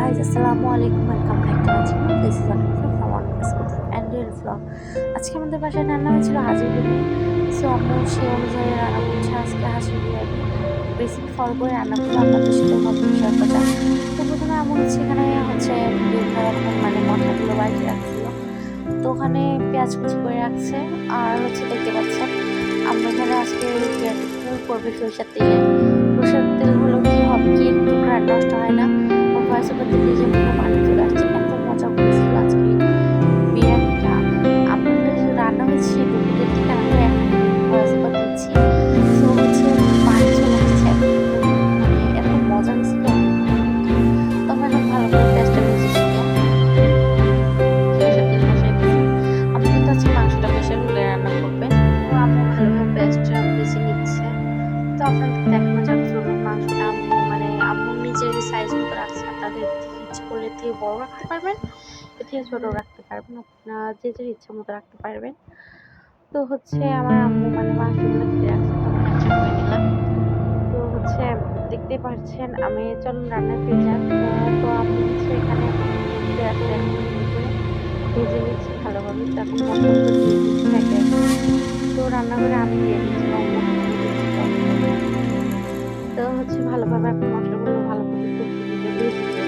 guys, Assalamualaikum. Welcome back to my channel. This is Anamika from Anamika's Cooking and Daily Vlog. আজকে আমাদের বাসায় রান্না হয়েছিল হাজির বিরিয়ানি। সো আম্মু সেই অনুযায়ী রান্না করছে আজকে হাজির বিরিয়ানি। রেসিপি ফলো করে রান্না করলে আপনাদের সাথে মাধ্যমে শেয়ার করা যায়। তো প্রথমে আম্মু এখানে বিভিন্ন রকম মশলাগুলো বাড়িতে রাখছিল। তো ওখানে পেঁয়াজ কুচি করে রাখছে আর দেখতে পাচ্ছেন আম্মু এখানে আজকে বিরিয়ানি করবে সরিষার তেলে। সরিষার তেল হলো কি হবে কি একটু গ্রান নষ্ট হয় না। ভয়েস ওভার দিতে যে কোনো পানি চলে আসছে, এত মজা করেছিল আজকে বিরিয়ানিটা। আমাদের রান্না হয়েছে দুপুরের দিকে, আমরা এখন ভয়েস ওভার দিচ্ছি। সো পানি চলে আসছে, এত মজা হয়েছিল। তখন এখন ভালো করে পেঁয়াজটা ভেজে নিয়ে আমি কিন্তু আজকে মাংসটা প্রেশার কুকারে রান্না করবে। তো আম্মু ভালোভাবে পেঁয়াজটা ভেজে নিচ্ছে। তো আপনাদের দেখানো যাক চলুন মাংসটা আম্মু নিজের সাইজ মতো রাখছে। আপনাদের ইচ্ছে করলে থেকে বড় রাখতে পারবেন, এর থেকে ছোট রাখতে পারবেন, আপনারা যে যে ইচ্ছা মতো রাখতে পারবেন। তো আমার আম্মু মাংসগুলো কেটে রাখছে, তো আমি ক্যাপচার করে নিলাম। তো দেখতেই পাচ্ছেন আমি চলুন রান্নায় ফিরে যাক। তো আম্মু এখানে পেঁয়াজটা এখন সুন্দর করে ভেজে নিচ্ছে ভালোভাবে। তো এখন মশলাগুলো দিয়ে দিচ্ছে একে একে। তো রান্না করে আমি দিয়ে দিচ্ছিলাম, তো ভালোভাবে এখন মশলাগুলো ভালোভাবে কষিয়ে নিবে, ভেজে নিবে।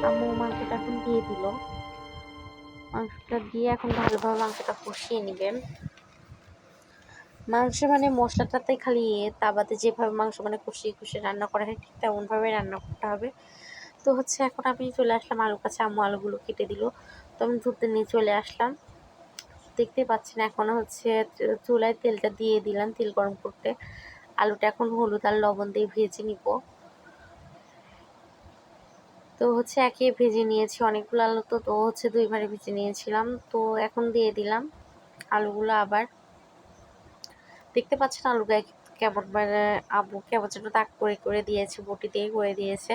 আম্মু মাংসটা এখন দিয়ে দিল। মাংসটা দিয়ে এখন ভালোভাবে মাংসটা কষিয়ে নেবেন। মাংস মশলাটাতে খালি তাবাতে যেভাবে মাংস কষিয়ে কষিয়ে রান্না করা হয় ঠিক তেমনভাবে রান্না করতে হবে। তো এখন আমি চলে আসলাম আলুর কাছে, আম্মু আলুগুলো কেটে দিল। তো আমি ধুতে নিয়ে চলে আসলাম। দেখতে পাচ্ছেন এখন চুলায় তেলটা দিয়ে দিলাম, তেল গরম করতে। আলুটা এখন হলুদ আর লবণ দিয়ে ভেজে নিব। তো একে ভেজে নিয়েছি অনেকগুলো আলু, তো তো দুইবারে ভেজে নিয়েছিলাম। তো এখন দিয়ে দিলাম আলুগুলো আবার। দেখতে পাচ্ছেন আলু গায়ে কেমন আম্মু কেমন যেন দাগ করে করে দিয়েছে, বটি দিয়ে করে দিয়েছে।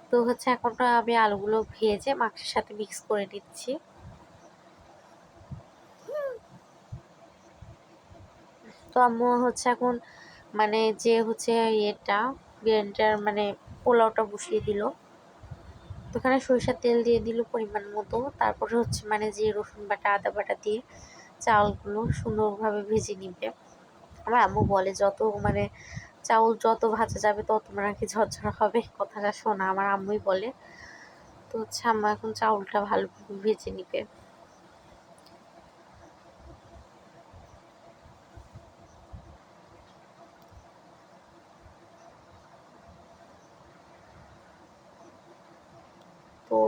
তো এখন আমি আলুগুলো ভেজে মাংসের সাথে মিক্স করে দিচ্ছি। তো আম্মু এখন যে ইয়েটা বিরিয়ানিটার পোলাওটা বসিয়ে দিল। তো এখানে সরিষার তেল দিয়ে দিল পরিমাণ মতো। তারপরে যে রসুন বাটা আদা বাটা দিয়ে চাউলগুলো সুন্দরভাবে ভেজে নিবে। আমার আম্মু বলে যত চাউল যত ভাজা যাবে তত নাকি ঝরঝরা হবে, কথাটা শোনা আমার আম্মুই বলে। তো আম্মু এখন চাউলটা ভালোভাবে ভেজে নিবে। তো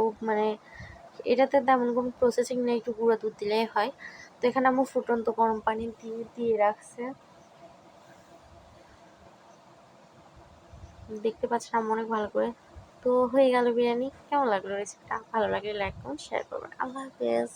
এটাতে তেমন কোনো প্রসেসিং নেই, একটু গুঁড়া দুধ দিলেই হয়। তো এখানে আম্মু ফুটন্ত গরম পানি দিয়ে দিয়ে রাখছে। দেখতে পাচ্ছেন আম্মু অনেক ভালো করে। তো হয়ে গেল বিরিয়ানি। কেমন লাগলো রেসিপিটা? ভালো লাগলে লাইক করুন, শেয়ার করবেন। আল্লাহ হাফেজ।